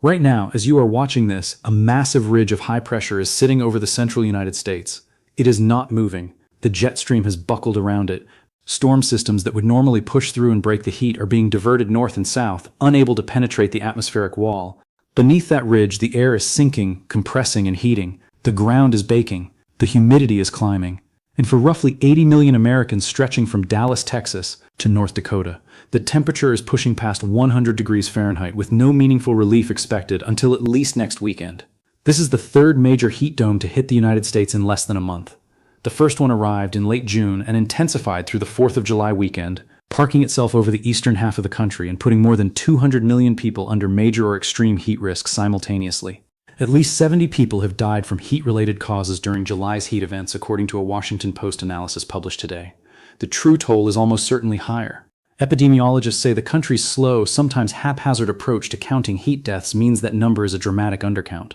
Right now, as you are watching this, a massive ridge of high pressure is sitting over the central United States. It is not moving. The jet stream has buckled around it. Storm systems that would normally push through and break the heat are being diverted north and south, unable to penetrate the atmospheric wall. Beneath that ridge, the air is sinking, compressing, and heating. The ground is baking. The humidity is climbing. And for roughly 80 million Americans stretching from Dallas, Texas, to North Dakota, the temperature is pushing past 100 degrees Fahrenheit with no meaningful relief expected until at least next weekend. This is the third major heat dome to hit the United States in less than a month. The first one arrived in late June and intensified through the 4th of July weekend, parking itself over the eastern half of the country and putting more than 200 million people under major or extreme heat risk simultaneously. At least 70 people have died from heat-related causes during July's heat events, according to a Washington Post analysis published today. The true toll is almost certainly higher. Epidemiologists say the country's slow, sometimes haphazard approach to counting heat deaths means that number is a dramatic undercount.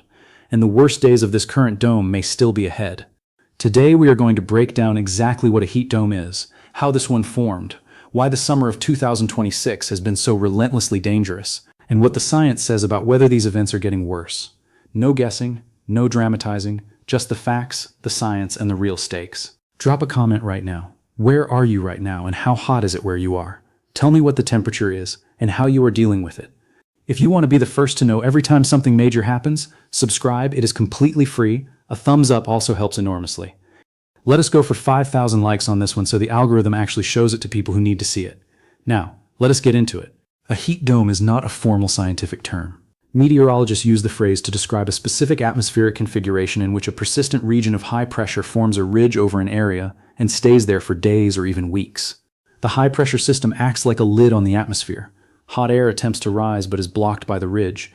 And the worst days of this current dome may still be ahead. Today we are going to break down exactly what a heat dome is, how this one formed, why the summer of 2026 has been so relentlessly dangerous, and what the science says about whether these events are getting worse. No guessing, no dramatizing, just the facts, the science, and the real stakes. Drop a comment right now. Where are you right now, and how hot is it where you are? Tell me what the temperature is, and how you are dealing with it. If you want to be the first to know every time something major happens, subscribe. It is completely free. A thumbs up also helps enormously. Let us go for 5,000 likes on this one so the algorithm actually shows it to people who need to see it. Now, let us get into it. A heat dome is not a formal scientific term. Meteorologists use the phrase to describe a specific atmospheric configuration in which a persistent region of high pressure forms a ridge over an area and stays there for days or even weeks. The high-pressure system acts like a lid on the atmosphere. Hot air attempts to rise but is blocked by the ridge.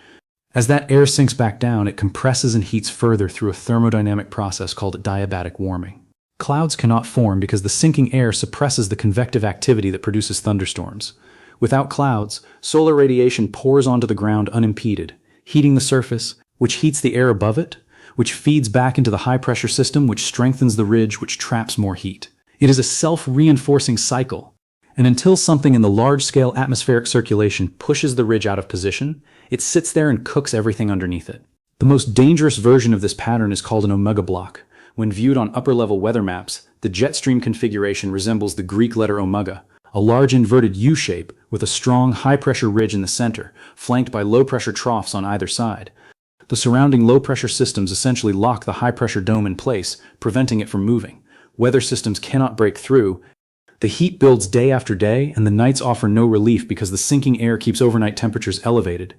As that air sinks back down, it compresses and heats further through a thermodynamic process called diabatic warming. Clouds cannot form because the sinking air suppresses the convective activity that produces thunderstorms. Without clouds, solar radiation pours onto the ground unimpeded, heating the surface, which heats the air above it, which feeds back into the high-pressure system, which strengthens the ridge, which traps more heat. It is a self-reinforcing cycle. And until something in the large-scale atmospheric circulation pushes the ridge out of position, it sits there and cooks everything underneath it. The most dangerous version of this pattern is called an omega block. When viewed on upper-level weather maps, the jet stream configuration resembles the Greek letter omega, a large inverted U-shape with a strong high-pressure ridge in the center, flanked by low-pressure troughs on either side. The surrounding low-pressure systems essentially lock the high-pressure dome in place, preventing it from moving. Weather systems cannot break through. The heat builds day after day, and the nights offer no relief because the sinking air keeps overnight temperatures elevated.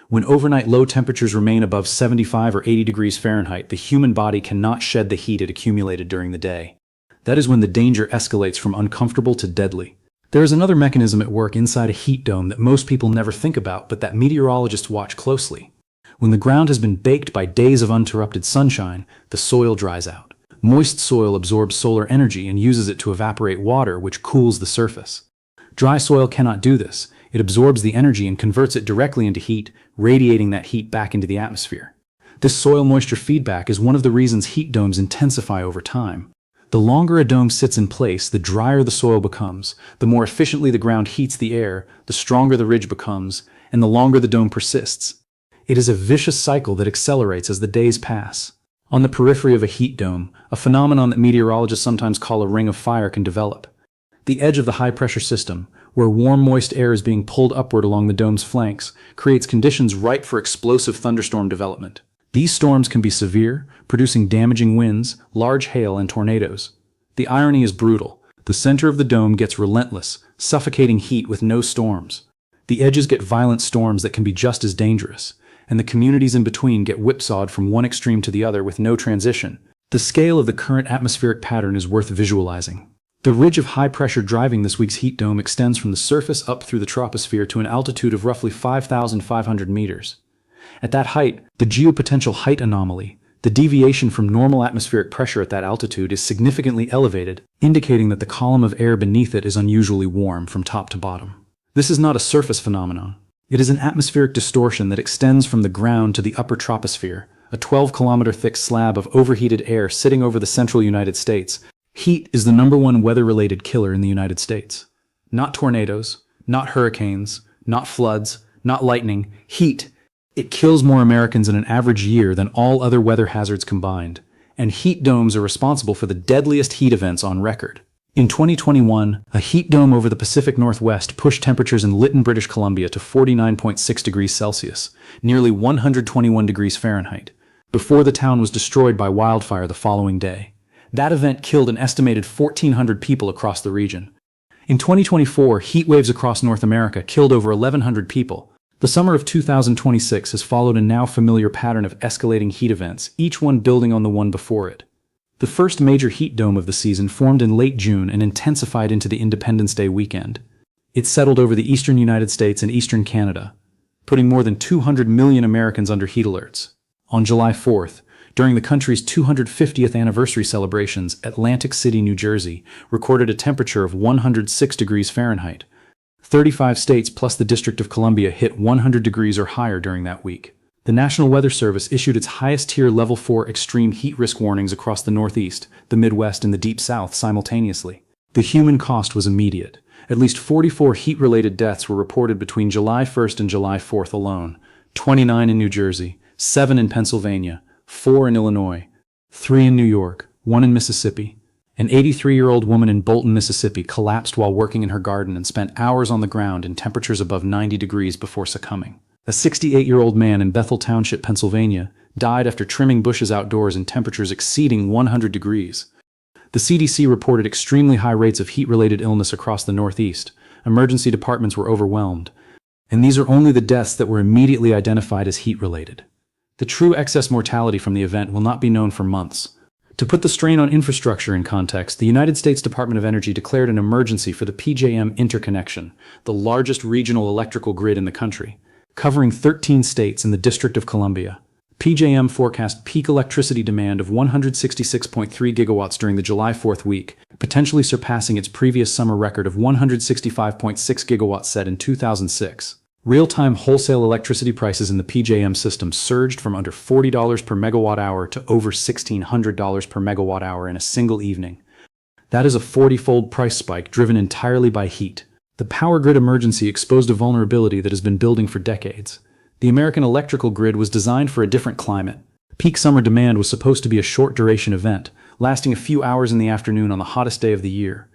When overnight low temperatures remain above 75 or 80 degrees Fahrenheit, the human body cannot shed the heat it accumulated during the day. That is when the danger escalates from uncomfortable to deadly. There is another mechanism at work inside a heat dome that most people never think about, but that meteorologists watch closely. When the ground has been baked by days of uninterrupted sunshine, the soil dries out. Moist soil absorbs solar energy and uses it to evaporate water, which cools the surface. Dry soil cannot do this. It absorbs the energy and converts it directly into heat, radiating that heat back into the atmosphere. This soil-moisture feedback is one of the reasons heat domes intensify over time. The longer a dome sits in place, the drier the soil becomes, the more efficiently the ground heats the air, the stronger the ridge becomes, and the longer the dome persists. It is a vicious cycle that accelerates as the days pass. On the periphery of a heat dome, a phenomenon that meteorologists sometimes call a ring of fire can develop. The edge of the high-pressure system, where warm, moist air is being pulled upward along the dome's flanks, creates conditions ripe for explosive thunderstorm development. These storms can be severe, producing damaging winds, large hail, and tornadoes. The irony is brutal. The center of the dome gets relentless, suffocating heat with no storms. The edges get violent storms that can be just as dangerous, and the communities in between get whipsawed from one extreme to the other with no transition. The scale of the current atmospheric pattern is worth visualizing. The ridge of high pressure driving this week's heat dome extends from the surface up through the troposphere to an altitude of roughly 5,500 meters. At that height, the geopotential height anomaly, the deviation from normal atmospheric pressure at that altitude, is significantly elevated, indicating that the column of air beneath it is unusually warm from top to bottom. This is not a surface phenomenon. It is an atmospheric distortion that extends from the ground to the upper troposphere, a 12-kilometer thick slab of overheated air sitting over the central United States. Heat is the #1 weather-related killer in the United States. Not tornadoes, not hurricanes, not floods, not lightning. Heat. It kills more Americans in an average year than all other weather hazards combined, and heat domes are responsible for the deadliest heat events on record. In 2021, a heat dome over the Pacific Northwest pushed temperatures in Lytton, British Columbia to 49.6 degrees Celsius, nearly 121 degrees Fahrenheit, before the town was destroyed by wildfire the following day. That event killed an estimated 1,400 people across the region. In 2024, heat waves across North America killed over 1,100 people. The summer of 2026 has followed a now familiar pattern of escalating heat events, each one building on the one before it. The first major heat dome of the season formed in late June and intensified into the Independence Day weekend. It settled over the eastern United States and eastern Canada, putting more than 200 million Americans under heat alerts. On July 4th, during the country's 250th anniversary celebrations, Atlantic City, New Jersey, recorded a temperature of 106 degrees Fahrenheit. 35 states plus the District of Columbia hit 100 degrees or higher during that week. The National Weather Service issued its highest-tier Level 4 extreme heat risk warnings across the Northeast, the Midwest, and the Deep South simultaneously. The human cost was immediate. At least 44 heat-related deaths were reported between July 1st and July 4th alone, 29 in New Jersey, 7 in Pennsylvania, 4 in Illinois, 3 in New York, 1 in Mississippi. An 83-year-old woman in Bolton, Mississippi collapsed while working in her garden and spent hours on the ground in temperatures above 90 degrees before succumbing. A 68-year-old man in Bethel Township, Pennsylvania, died after trimming bushes outdoors in temperatures exceeding 100 degrees. The CDC reported extremely high rates of heat-related illness across the Northeast. Emergency departments were overwhelmed. And these are only the deaths that were immediately identified as heat-related. The true excess mortality from the event will not be known for months. To put the strain on infrastructure in context, the United States Department of Energy declared an emergency for the PJM interconnection, the largest regional electrical grid in the country, covering 13 states and the District of Columbia. PJM forecast peak electricity demand of 166.3 gigawatts during the July 4th week, potentially surpassing its previous summer record of 165.6 gigawatts set in 2006. Real-time wholesale electricity prices in the PJM system surged from under $40 per megawatt hour to over $1,600 per megawatt hour in a single evening. That is a 40-fold price spike driven entirely by heat. The power grid emergency exposed a vulnerability that has been building for decades. The American electrical grid was designed for a different climate. Peak summer demand was supposed to be a short-duration event, lasting a few hours in the afternoon on the hottest day of the year.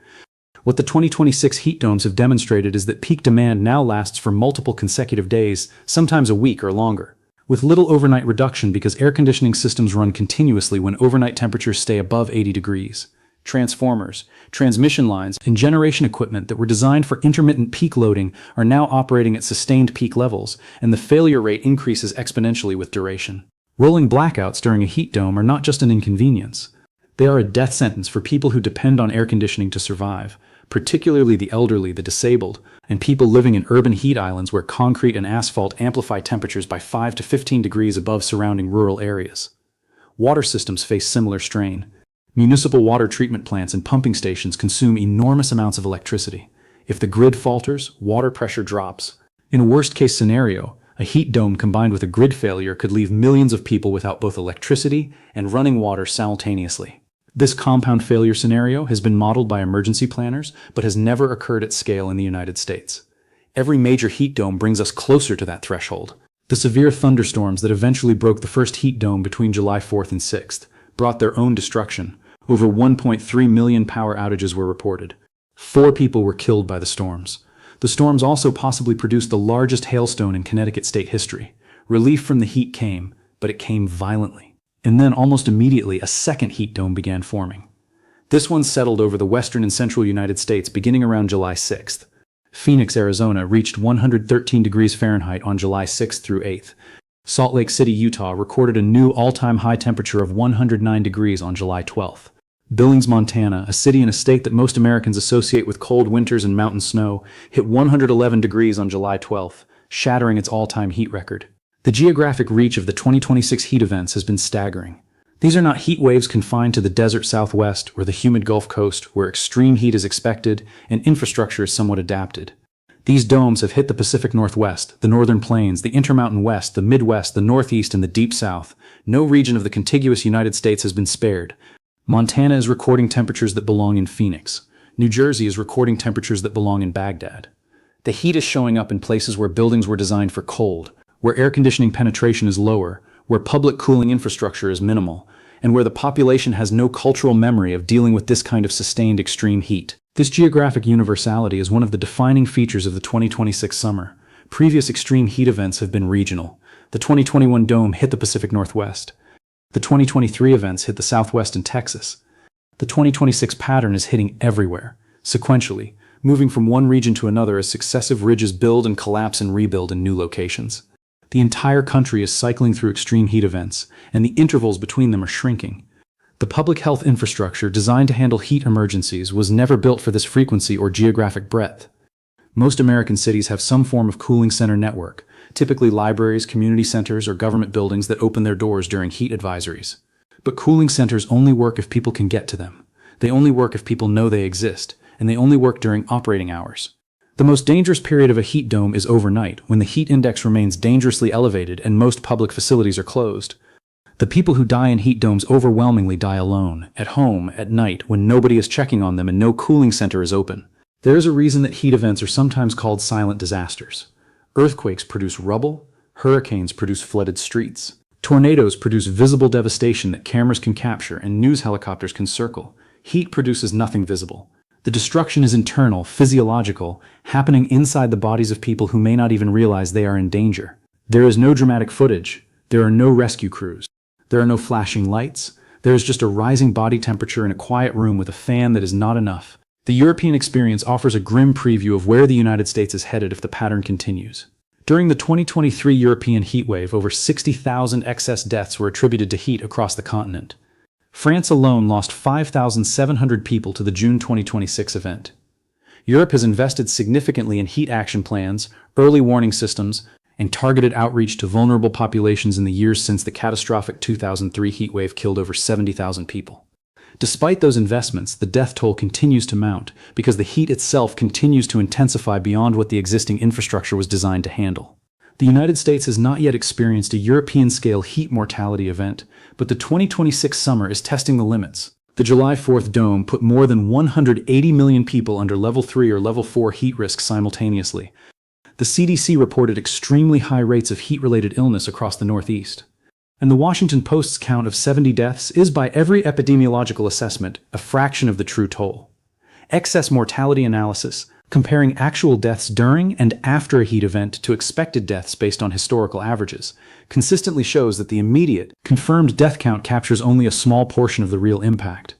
What the 2026 heat domes have demonstrated is that peak demand now lasts for multiple consecutive days, sometimes a week or longer, with little overnight reduction because air conditioning systems run continuously when overnight temperatures stay above 80 degrees. Transformers, transmission lines, and generation equipment that were designed for intermittent peak loading are now operating at sustained peak levels, and the failure rate increases exponentially with duration. Rolling blackouts during a heat dome are not just an inconvenience. They are a death sentence for people who depend on air conditioning to survive, particularly the elderly, the disabled, and people living in urban heat islands where concrete and asphalt amplify temperatures by 5 to 15 degrees above surrounding rural areas. Water systems face similar strain. Municipal water treatment plants and pumping stations consume enormous amounts of electricity. If the grid falters, water pressure drops. In a worst-case scenario, a heat dome combined with a grid failure could leave millions of people without both electricity and running water simultaneously. This compound failure scenario has been modeled by emergency planners, but has never occurred at scale in the United States. Every major heat dome brings us closer to that threshold. The severe thunderstorms that eventually broke the first heat dome between July 4th and 6th brought their own destruction. Over 1.3 million power outages were reported. 4 people were killed by the storms. The storms also possibly produced the largest hailstone in Connecticut state history. Relief from the heat came, but it came violently. And then almost immediately a second heat dome began forming. This one settled over the western and central United States beginning around July 6th. Phoenix, Arizona reached 113 degrees Fahrenheit on July 6th through 8th. Salt Lake City, Utah recorded a new all-time high temperature of 109 degrees on July 12th. Billings, Montana, a city and a state that most Americans associate with cold winters and mountain snow, hit 111 degrees on July 12th, shattering its all-time heat record. The geographic reach of the 2026 heat events has been staggering. These are not heat waves confined to the desert Southwest or the humid Gulf Coast, where extreme heat is expected and infrastructure is somewhat adapted. These domes have hit the Pacific Northwest, the Northern Plains, the Intermountain West, the Midwest, the Northeast, and the Deep South. No region of the contiguous United States has been spared. Montana is recording temperatures that belong in Phoenix. New Jersey is recording temperatures that belong in Baghdad. The heat is showing up in places where buildings were designed for cold, where air conditioning penetration is lower, where public cooling infrastructure is minimal, and where the population has no cultural memory of dealing with this kind of sustained extreme heat. This geographic universality is one of the defining features of the 2026 summer. Previous extreme heat events have been regional. The 2021 dome hit the Pacific Northwest. The 2023 events hit the Southwest and Texas. The 2026 pattern is hitting everywhere, sequentially, moving from one region to another as successive ridges build and collapse and rebuild in new locations. The entire country is cycling through extreme heat events, and the intervals between them are shrinking. The public health infrastructure designed to handle heat emergencies was never built for this frequency or geographic breadth. Most American cities have some form of cooling center network, typically libraries, community centers, or government buildings that open their doors during heat advisories. But cooling centers only work if people can get to them. They only work if people know they exist, and they only work during operating hours. The most dangerous period of a heat dome is overnight, when the heat index remains dangerously elevated and most public facilities are closed. The people who die in heat domes overwhelmingly die alone, at home, at night, when nobody is checking on them and no cooling center is open. There is a reason that heat events are sometimes called silent disasters. Earthquakes produce rubble, hurricanes produce flooded streets. Tornadoes produce visible devastation that cameras can capture and news helicopters can circle. Heat produces nothing visible. The destruction is internal, physiological, happening inside the bodies of people who may not even realize they are in danger. There is no dramatic footage. There are no rescue crews. There are no flashing lights. There is just a rising body temperature in a quiet room with a fan that is not enough. The European experience offers a grim preview of where the United States is headed if the pattern continues. During the 2023 European heatwave, over 60,000 excess deaths were attributed to heat across the continent. France alone lost 5,700 people to the June 2026 event. Europe has invested significantly in heat action plans, early warning systems, and targeted outreach to vulnerable populations in the years since the catastrophic 2003 heatwave killed over 70,000 people. Despite those investments, the death toll continues to mount because the heat itself continues to intensify beyond what the existing infrastructure was designed to handle. The United States has not yet experienced a European-scale heat mortality event, but the 2026 summer is testing the limits. The July 4th dome put more than 180 million people under Level 3 or Level 4 heat risk simultaneously. The CDC reported extremely high rates of heat-related illness across the Northeast. And the Washington Post's count of 70 deaths is, by every epidemiological assessment, a fraction of the true toll. Excess mortality analysis, comparing actual deaths during and after a heat event to expected deaths based on historical averages, consistently shows that the immediate, confirmed death count captures only a small portion of the real impact.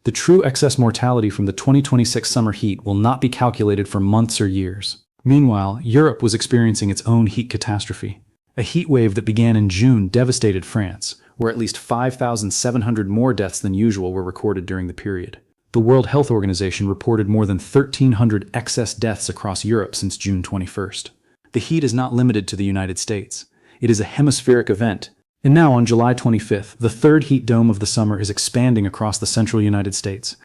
The true excess mortality from the 2026 summer heat will not be calculated for months or years. Meanwhile, Europe was experiencing its own heat catastrophe. A heat wave that began in June devastated France, where at least 5,700 more deaths than usual were recorded during the period. The World Health Organization reported more than 1,300 excess deaths across Europe since June 21st. The heat is not limited to the United States. It is a hemispheric event. And now on July 25th, the third heat dome of the summer is expanding across the central United States.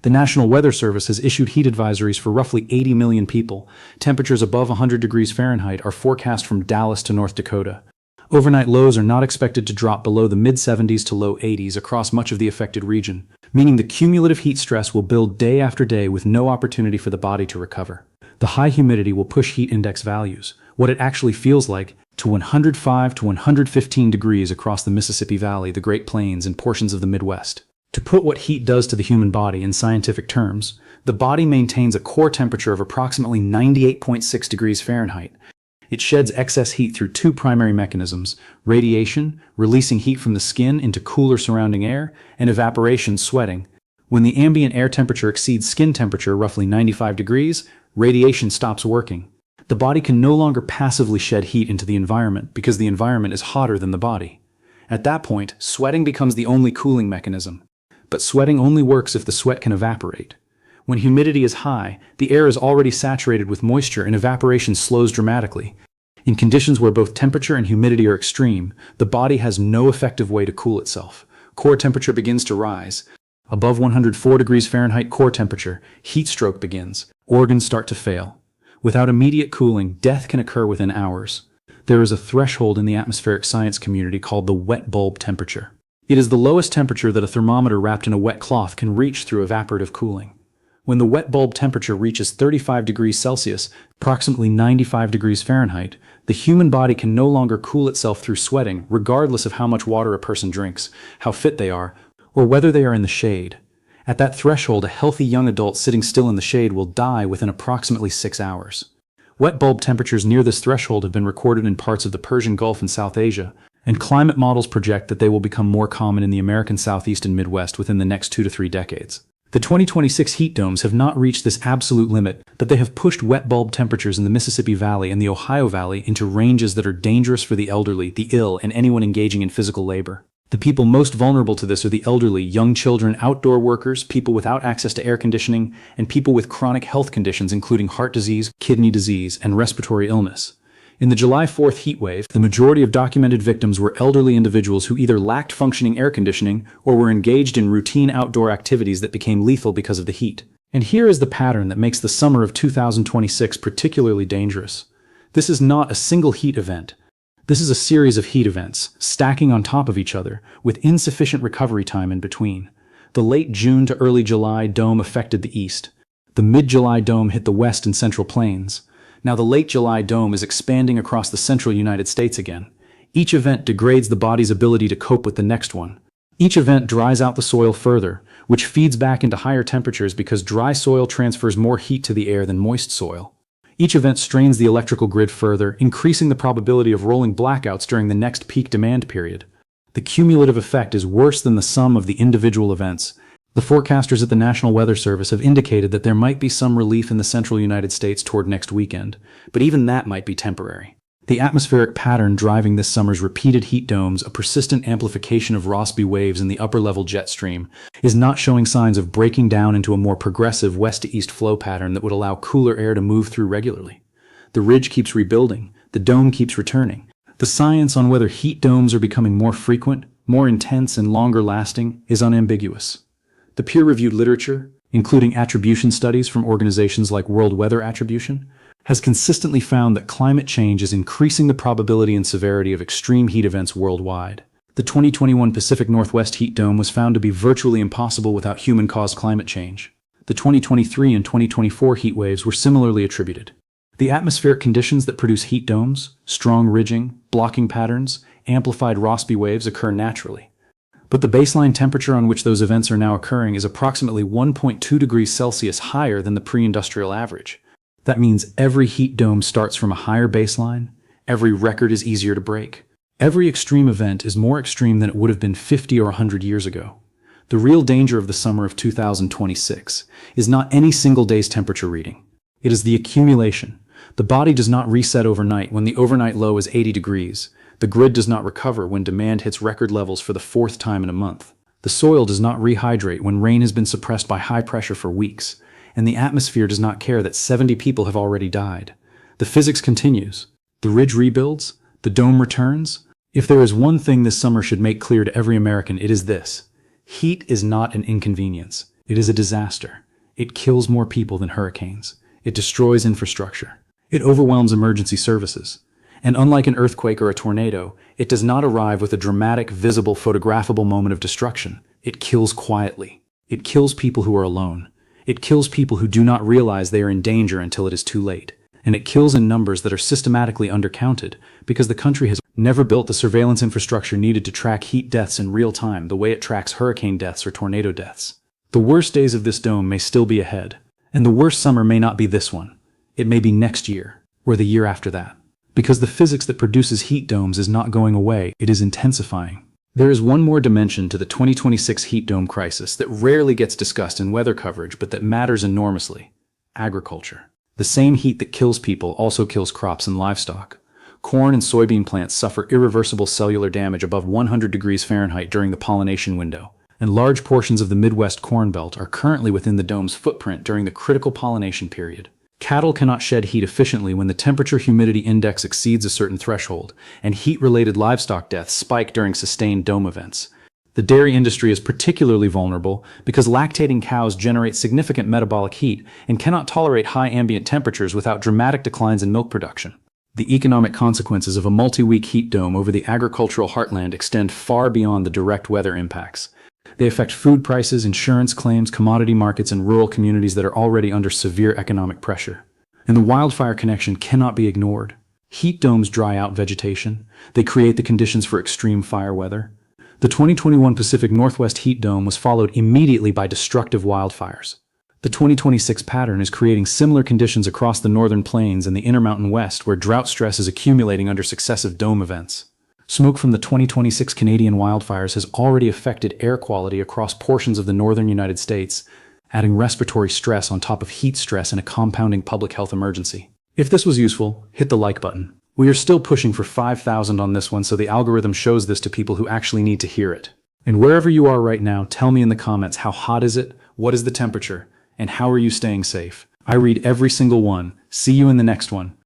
The National Weather Service has issued heat advisories for roughly 80 million people. Temperatures above 100 degrees Fahrenheit are forecast from Dallas to North Dakota. Overnight lows are not expected to drop below the mid-70s to low 80s across much of the affected region, meaning the cumulative heat stress will build day after day with no opportunity for the body to recover. The high humidity will push heat index values, what it actually feels like, to 105 to 115 degrees across the Mississippi Valley, the Great Plains, and portions of the Midwest. To put what heat does to the human body in scientific terms, the body maintains a core temperature of approximately 98.6 degrees Fahrenheit. It sheds excess heat through two primary mechanisms: radiation, releasing heat from the skin into cooler surrounding air, and evaporation, sweating. When the ambient air temperature exceeds skin temperature, roughly 95 degrees, radiation stops working. The body can no longer passively shed heat into the environment because the environment is hotter than the body. At that point, sweating becomes the only cooling mechanism. But sweating only works if the sweat can evaporate. When humidity is high, the air is already saturated with moisture and evaporation slows dramatically. In conditions where both temperature and humidity are extreme, the body has no effective way to cool itself. Core temperature begins to rise. Above 104 degrees Fahrenheit core temperature, heat stroke begins. Organs start to fail. Without immediate cooling, death can occur within hours. There is a threshold in the atmospheric science community called the wet bulb temperature. It is the lowest temperature that a thermometer wrapped in a wet cloth can reach through evaporative cooling. When the wet bulb temperature reaches 35 degrees Celsius, approximately 95 degrees Fahrenheit, the human body can no longer cool itself through sweating, regardless of how much water a person drinks, how fit they are, or whether they are in the shade. At that threshold, a healthy young adult sitting still in the shade will die within approximately 6 hours. Wet bulb temperatures near this threshold have been recorded in parts of the Persian Gulf and South Asia, and climate models project that they will become more common in the American Southeast and Midwest within the next 2 to 3 decades. The 2026 heat domes have not reached this absolute limit, but they have pushed wet bulb temperatures in the Mississippi Valley and the Ohio Valley into ranges that are dangerous for the elderly, the ill, and anyone engaging in physical labor. The people most vulnerable to this are the elderly, young children, outdoor workers, people without access to air conditioning, and people with chronic health conditions including heart disease, kidney disease, and respiratory illness. In the July 4th heat wave, the majority of documented victims were elderly individuals who either lacked functioning air conditioning or were engaged in routine outdoor activities that became lethal because of the heat. And here is the pattern that makes the summer of 2026 particularly dangerous. This is not a single heat event. This is a series of heat events, stacking on top of each other, with insufficient recovery time in between. The late June to early July dome affected the east. The mid-July dome hit the west and central plains. Now the late July dome is expanding across the central United States again. Each event degrades the body's ability to cope with the next one. Each event dries out the soil further, which feeds back into higher temperatures because dry soil transfers more heat to the air than moist soil. Each event strains the electrical grid further, increasing the probability of rolling blackouts during the next peak demand period. The cumulative effect is worse than the sum of the individual events. The forecasters at the National Weather Service have indicated that there might be some relief in the central United States toward next weekend, but even that might be temporary. The atmospheric pattern driving this summer's repeated heat domes, a persistent amplification of Rossby waves in the upper-level jet stream, is not showing signs of breaking down into a more progressive west-to-east flow pattern that would allow cooler air to move through regularly. The ridge keeps rebuilding, the dome keeps returning. The science on whether heat domes are becoming more frequent, more intense, and longer-lasting is unambiguous. The peer-reviewed literature, including attribution studies from organizations like World Weather Attribution, has consistently found that climate change is increasing the probability and severity of extreme heat events worldwide. The 2021 Pacific Northwest heat dome was found to be virtually impossible without human-caused climate change. The 2023 and 2024 heat waves were similarly attributed. The atmospheric conditions that produce heat domes, strong ridging, blocking patterns, amplified Rossby waves occur naturally. But the baseline temperature on which those events are now occurring is approximately 1.2 degrees Celsius higher than the pre-industrial average. That means every heat dome starts from a higher baseline, every record is easier to break. Every extreme event is more extreme than it would have been 50 or 100 years ago. The real danger of the summer of 2026 is not any single day's temperature reading. It is the accumulation. The body does not reset overnight when the overnight low is 80 degrees. The grid does not recover when demand hits record levels for the fourth time in a month. The soil does not rehydrate when rain has been suppressed by high pressure for weeks. And the atmosphere does not care that 70 people have already died. The physics continues. The ridge rebuilds. The dome returns. If there is one thing this summer should make clear to every American, it is this. Heat is not an inconvenience. It is a disaster. It kills more people than hurricanes. It destroys infrastructure. It overwhelms emergency services. And unlike an earthquake or a tornado, it does not arrive with a dramatic, visible, photographable moment of destruction. It kills quietly. It kills people who are alone. It kills people who do not realize they are in danger until it is too late. And it kills in numbers that are systematically undercounted because the country has never built the surveillance infrastructure needed to track heat deaths in real time the way it tracks hurricane deaths or tornado deaths. The worst days of this dome may still be ahead, and the worst summer may not be this one. It may be next year, or the year after that. Because the physics that produces heat domes is not going away, it is intensifying. There is one more dimension to the 2026 heat dome crisis that rarely gets discussed in weather coverage but that matters enormously: agriculture. The same heat that kills people also kills crops and livestock. Corn and soybean plants suffer irreversible cellular damage above 100 degrees Fahrenheit during the pollination window, and large portions of the Midwest Corn Belt are currently within the dome's footprint during the critical pollination period. Cattle cannot shed heat efficiently when the temperature-humidity index exceeds a certain threshold, and heat-related livestock deaths spike during sustained dome events. The dairy industry is particularly vulnerable because lactating cows generate significant metabolic heat and cannot tolerate high ambient temperatures without dramatic declines in milk production. The economic consequences of a multi-week heat dome over the agricultural heartland extend far beyond the direct weather impacts. They affect food prices, insurance claims, commodity markets, and rural communities that are already under severe economic pressure. And the wildfire connection cannot be ignored. Heat domes dry out vegetation. They create the conditions for extreme fire weather. The 2021 Pacific Northwest heat dome was followed immediately by destructive wildfires. The 2026 pattern is creating similar conditions across the northern plains and the Intermountain West, where drought stress is accumulating under successive dome events. Smoke from the 2026 Canadian wildfires has already affected air quality across portions of the northern United States, adding respiratory stress on top of heat stress and a compounding public health emergency. If this was useful, hit the like button. We are still pushing for 5,000 on this one, so the algorithm shows this to people who actually need to hear it. And wherever you are right now, tell me in the comments, how hot is it, what is the temperature, and how are you staying safe? I read every single one. See you in the next one.